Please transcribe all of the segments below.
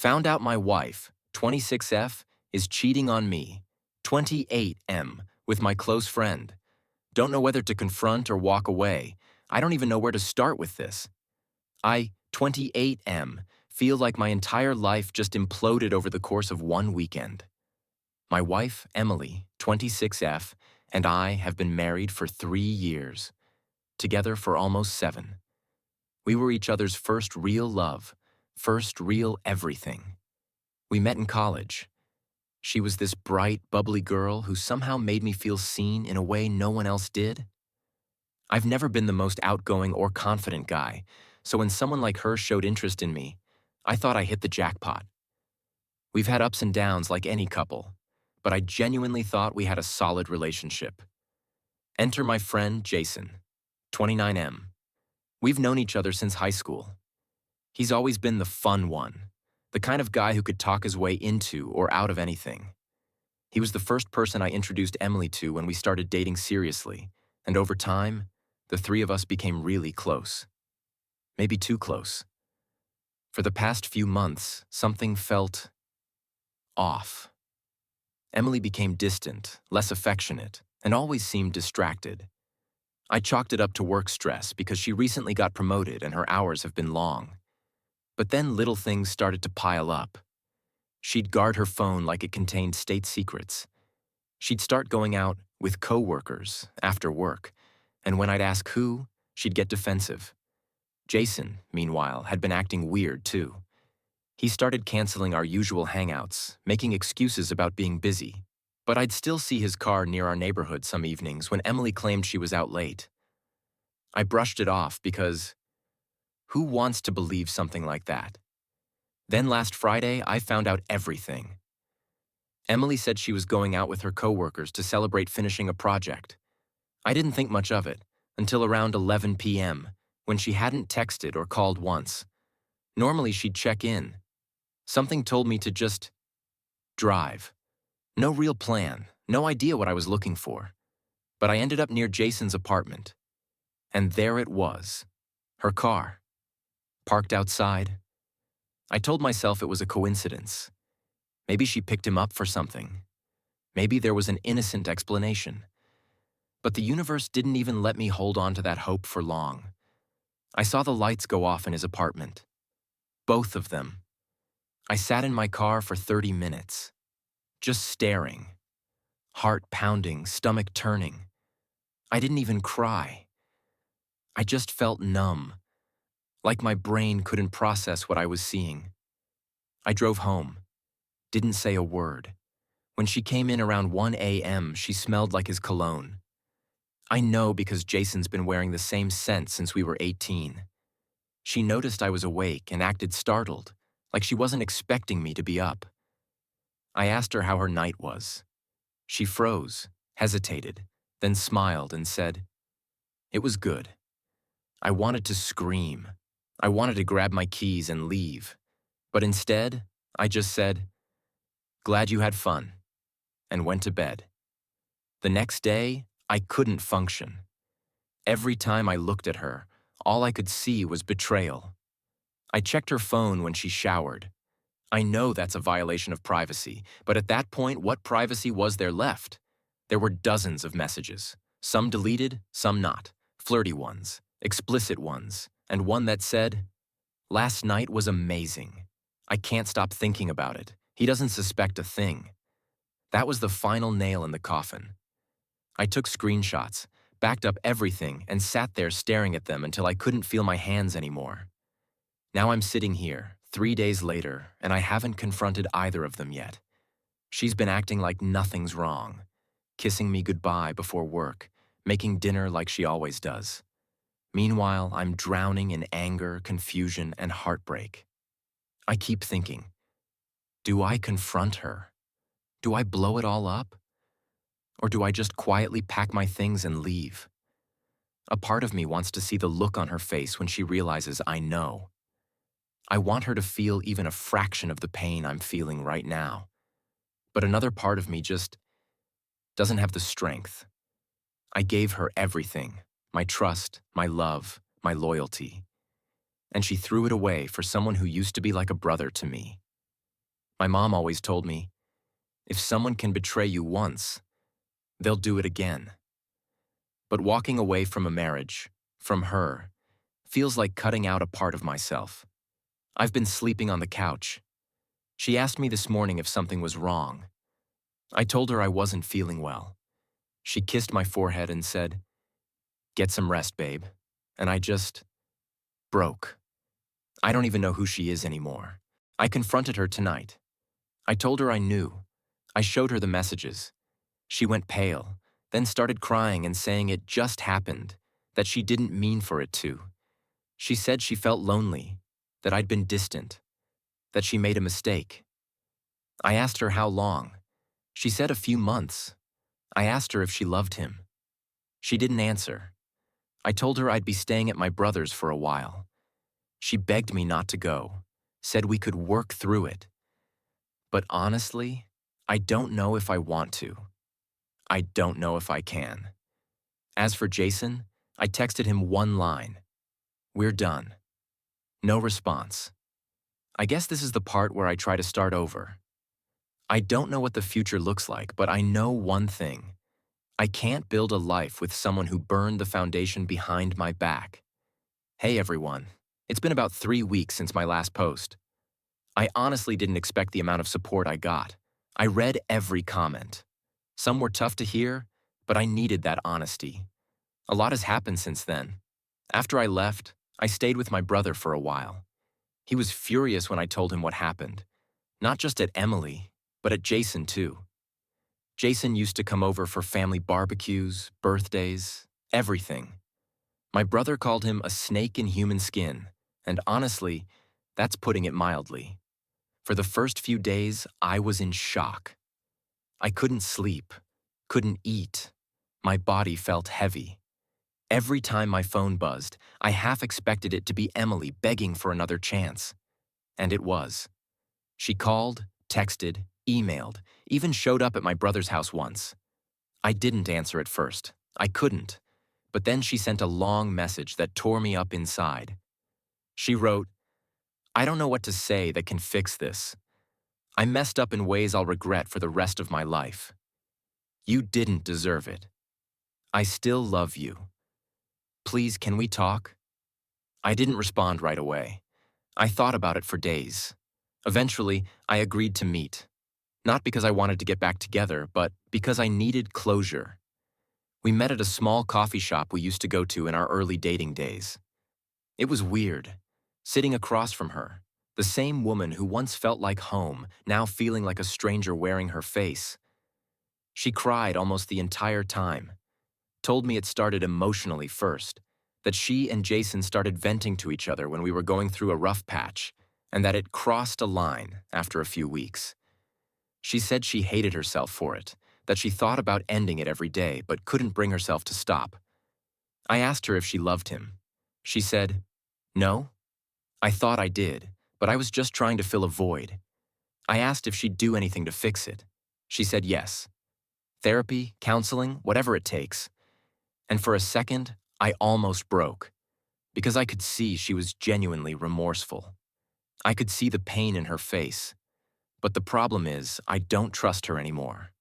Found out my wife, 26F, is cheating on me, 28M, with my close friend. Don't know whether to confront or walk away. I don't even know where to start with this. I, 28M, feel like my entire life just imploded over the course of one weekend. My wife, Emily, 26F, and I have been married for 3 years, together for almost 7. We were each other's first real love, first real everything. We met in college. She was this bright, bubbly girl who somehow made me feel seen in a way no one else did. I've never been the most outgoing or confident guy, so when someone like her showed interest in me, I thought I hit the jackpot. We've had ups and downs like any couple, but I genuinely thought we had a solid relationship. Enter my friend, Jason, 29M. We've known each other since high school. He's always been the fun one, the kind of guy who could talk his way into or out of anything. He was the first person I introduced Emily to when we started dating seriously, and over time, the three of us became really close. Maybe too close. For the past few months, something felt off. Emily became distant, less affectionate, and always seemed distracted. I chalked it up to work stress because she recently got promoted and her hours have been long. But then little things started to pile up. She'd guard her phone like it contained state secrets. She'd start going out with coworkers after work, and when I'd ask who, she'd get defensive. Jason, meanwhile, had been acting weird too. He started canceling our usual hangouts, making excuses about being busy. But I'd still see his car near our neighborhood some evenings when Emily claimed she was out late. I brushed it off because who wants to believe something like that? Then last Friday, I found out everything. Emily said she was going out with her coworkers to celebrate finishing a project. I didn't think much of it until around 11 p.m., when she hadn't texted or called once. Normally she'd check in. Something told me to just drive. No real plan, no idea what I was looking for. But I ended up near Jason's apartment. And there it was, her car, parked outside. I told myself it was a coincidence. Maybe she picked him up for something. Maybe there was an innocent explanation. But the universe didn't even let me hold on to that hope for long. I saw the lights go off in his apartment. Both of them. I sat in my car for 30 minutes, just staring, heart pounding, stomach turning. I didn't even cry. I just felt numb, like my brain couldn't process what I was seeing. I drove home, didn't say a word. When she came in around 1 a.m., she smelled like his cologne. I know because Jason's been wearing the same scent since we were 18. She noticed I was awake and acted startled, like she wasn't expecting me to be up. I asked her how her night was. She froze, hesitated, then smiled and said, "It was good." I wanted to scream. I wanted to grab my keys and leave. But instead, I just said, "Glad you had fun," and went to bed. The next day, I couldn't function. Every time I looked at her, all I could see was betrayal. I checked her phone when she showered. I know that's a violation of privacy, but at that point, what privacy was there left? There were dozens of messages, some deleted, some not, flirty ones, explicit ones, and one that said, "Last night was amazing. I can't stop thinking about it. He doesn't suspect a thing." That was the final nail in the coffin. I took screenshots, backed up everything, and sat there staring at them until I couldn't feel my hands anymore. Now I'm sitting here, 3 days later, and I haven't confronted either of them yet. She's been acting like nothing's wrong, kissing me goodbye before work, making dinner like she always does. Meanwhile, I'm drowning in anger, confusion, and heartbreak. I keep thinking, do I confront her? Do I blow it all up? Or do I just quietly pack my things and leave? A part of me wants to see the look on her face when she realizes I know. I want her to feel even a fraction of the pain I'm feeling right now. But another part of me just doesn't have the strength. I gave her everything, my trust, my love, my loyalty. And she threw it away for someone who used to be like a brother to me. My mom always told me, if someone can betray you once, they'll do it again. But walking away from a marriage, from her, feels like cutting out a part of myself. I've been sleeping on the couch. She asked me this morning if something was wrong. I told her I wasn't feeling well. She kissed my forehead and said, "Get some rest, babe." And I just broke. I don't even know who she is anymore. I confronted her tonight. I told her I knew. I showed her the messages. She went pale, then started crying and saying it just happened, that she didn't mean for it to. She said she felt lonely, that I'd been distant, that she made a mistake. I asked her how long. She said a few months. I asked her if she loved him. She didn't answer. I told her I'd be staying at my brother's for a while. She begged me not to go, said we could work through it. But honestly, I don't know if I want to. I don't know if I can. As for Jason, I texted him one line. "We're done." No response. I guess this is the part where I try to start over. I don't know what the future looks like, but I know one thing. I can't build a life with someone who burned the foundation behind my back. Hey everyone, it's been about 3 weeks since my last post. I honestly didn't expect the amount of support I got. I read every comment. Some were tough to hear, but I needed that honesty. A lot has happened since then. After I left, I stayed with my brother for a while. He was furious when I told him what happened. Not just at Emily, but at Jason too. Jason used to come over for family barbecues, birthdays, everything. My brother called him a snake in human skin, and honestly, that's putting it mildly. For the first few days, I was in shock. I couldn't sleep, couldn't eat. My body felt heavy. Every time my phone buzzed, I half expected it to be Emily begging for another chance. And it was. She called, texted, emailed, even showed up at my brother's house once. I didn't answer at first. I couldn't. But then she sent a long message that tore me up inside. She wrote, "I don't know what to say that can fix this. I messed up in ways I'll regret for the rest of my life. You didn't deserve it. I still love you. Please, can we talk?" I didn't respond right away. I thought about it for days. Eventually, I agreed to meet. Not because I wanted to get back together, but because I needed closure. We met at a small coffee shop we used to go to in our early dating days. It was weird, sitting across from her, the same woman who once felt like home, now feeling like a stranger wearing her face. She cried almost the entire time, told me it started emotionally first, that she and Jason started venting to each other when we were going through a rough patch, and that it crossed a line after a few weeks. She said she hated herself for it, that she thought about ending it every day but couldn't bring herself to stop. I asked her if she loved him. She said, "No. I thought I did, but I was just trying to fill a void." I asked if she'd do anything to fix it. She said yes. Therapy, counseling, whatever it takes. And for a second, I almost broke, because I could see she was genuinely remorseful. I could see the pain in her face. But the problem is, I don't trust her anymore.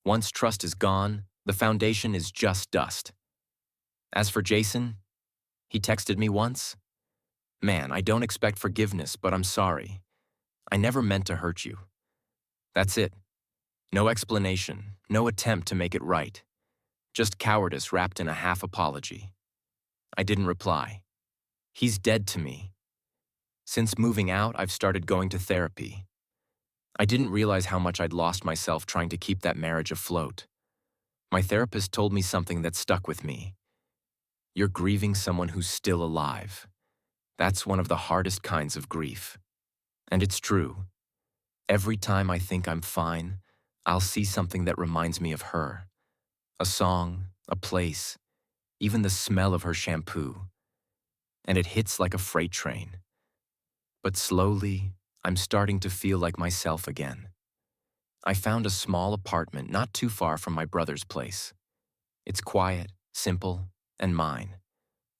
Once trust is gone, the foundation is just dust. As for Jason, he texted me once. "Man, I don't expect forgiveness, but I'm sorry. I never meant to hurt you." That's it. No explanation, no attempt to make it right. Just cowardice wrapped in a half apology. I didn't reply. He's dead to me. Since moving out, I've started going to therapy. I didn't realize how much I'd lost myself trying to keep that marriage afloat. My therapist told me something that stuck with me. You're grieving someone who's still alive. That's one of the hardest kinds of grief. And it's true. Every time I think I'm fine, I'll see something that reminds me of her. A song, a place, even the smell of her shampoo. And it hits like a freight train. But slowly, I'm starting to feel like myself again. I found a small apartment not too far from my brother's place. It's quiet, simple, and mine.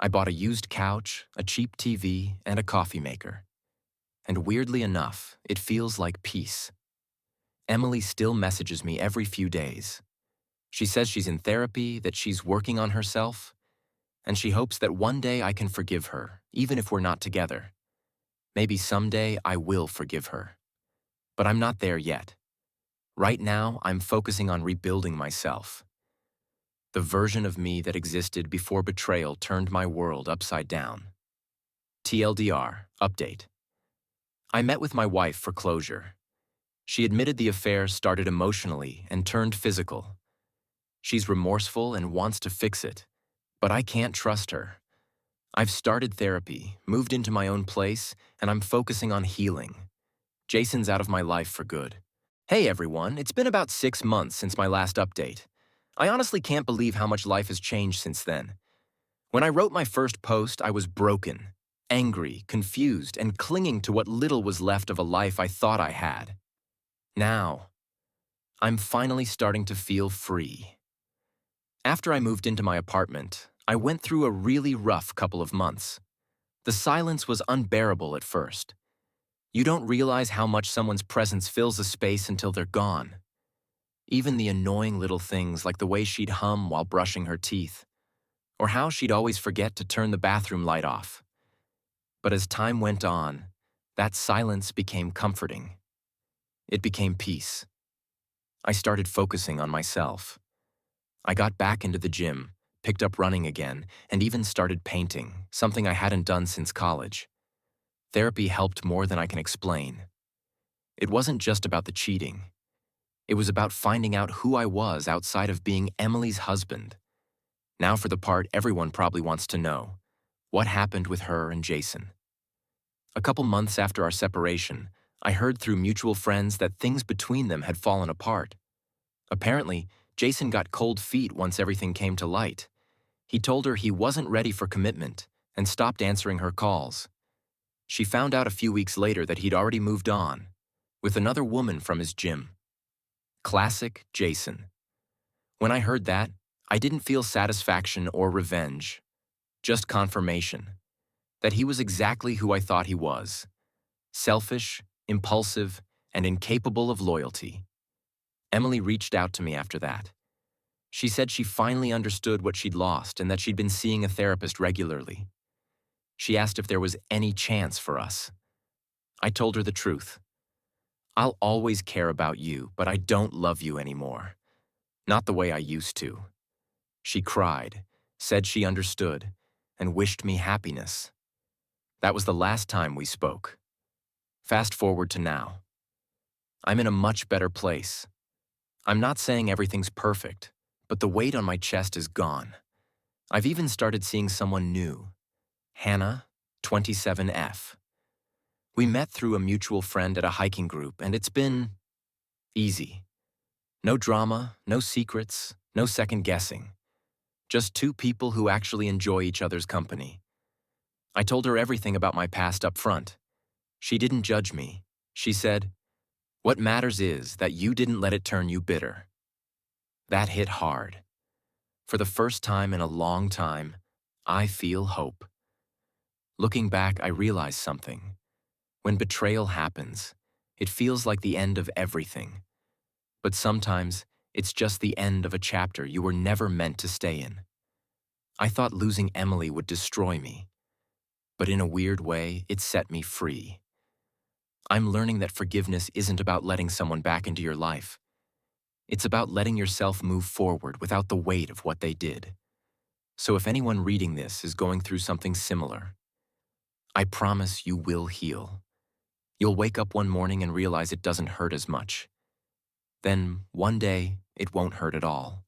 I bought a used couch, a cheap TV, and a coffee maker. And weirdly enough, it feels like peace. Emily still messages me every few days. She says she's in therapy, that she's working on herself, and she hopes that one day I can forgive her, even if we're not together. Maybe someday I will forgive her. But I'm not there yet. Right now, I'm focusing on rebuilding myself. The version of me that existed before betrayal turned my world upside down. TLDR, update. I met with my wife for closure. She admitted the affair started emotionally and turned physical. She's remorseful and wants to fix it, but I can't trust her. I've started therapy, moved into my own place, and I'm focusing on healing. Jason's out of my life for good. Hey everyone, it's been about 6 months since my last update. I honestly can't believe how much life has changed since then. When I wrote my first post, I was broken, angry, confused, and clinging to what little was left of a life I thought I had. Now, I'm finally starting to feel free. After I moved into my apartment, I went through a really rough couple of months. The silence was unbearable at first. You don't realize how much someone's presence fills a space until they're gone. Even the annoying little things like the way she'd hum while brushing her teeth, or how she'd always forget to turn the bathroom light off. But as time went on, that silence became comforting. It became peace. I started focusing on myself. I got back into the gym, picked up running again, and even started painting, something I hadn't done since college. Therapy helped more than I can explain. It wasn't just about the cheating. It was about finding out who I was outside of being Emily's husband. Now for the part everyone probably wants to know. What happened with her and Jason? A couple months after our separation, I heard through mutual friends that things between them had fallen apart. Apparently, Jason got cold feet once everything came to light. He told her he wasn't ready for commitment and stopped answering her calls. She found out a few weeks later that he'd already moved on, with another woman from his gym. Classic Jason. When I heard that, I didn't feel satisfaction or revenge, just confirmation that he was exactly who I thought he was: selfish, impulsive, and incapable of loyalty. Emily reached out to me after that. She said she finally understood what she'd lost and that she'd been seeing a therapist regularly. She asked if there was any chance for us. I told her the truth. I'll always care about you, but I don't love you anymore. Not the way I used to. She cried, said she understood, and wished me happiness. That was the last time we spoke. Fast forward to now. I'm in a much better place. I'm not saying everything's perfect, but the weight on my chest is gone. I've even started seeing someone new. Hannah, 27F. We met through a mutual friend at a hiking group, and it's been easy. No drama, no secrets, no second guessing. Just two people who actually enjoy each other's company. I told her everything about my past up front. She didn't judge me. She said, "What matters is that you didn't let it turn you bitter." That hit hard. For the first time in a long time, I feel hope. Looking back, I realized something. When betrayal happens, it feels like the end of everything. But sometimes, it's just the end of a chapter you were never meant to stay in. I thought losing Emily would destroy me. But in a weird way, it set me free. I'm learning that forgiveness isn't about letting someone back into your life. It's about letting yourself move forward without the weight of what they did. So if anyone reading this is going through something similar, I promise you will heal. You'll wake up one morning and realize it doesn't hurt as much. Then, one day, it won't hurt at all.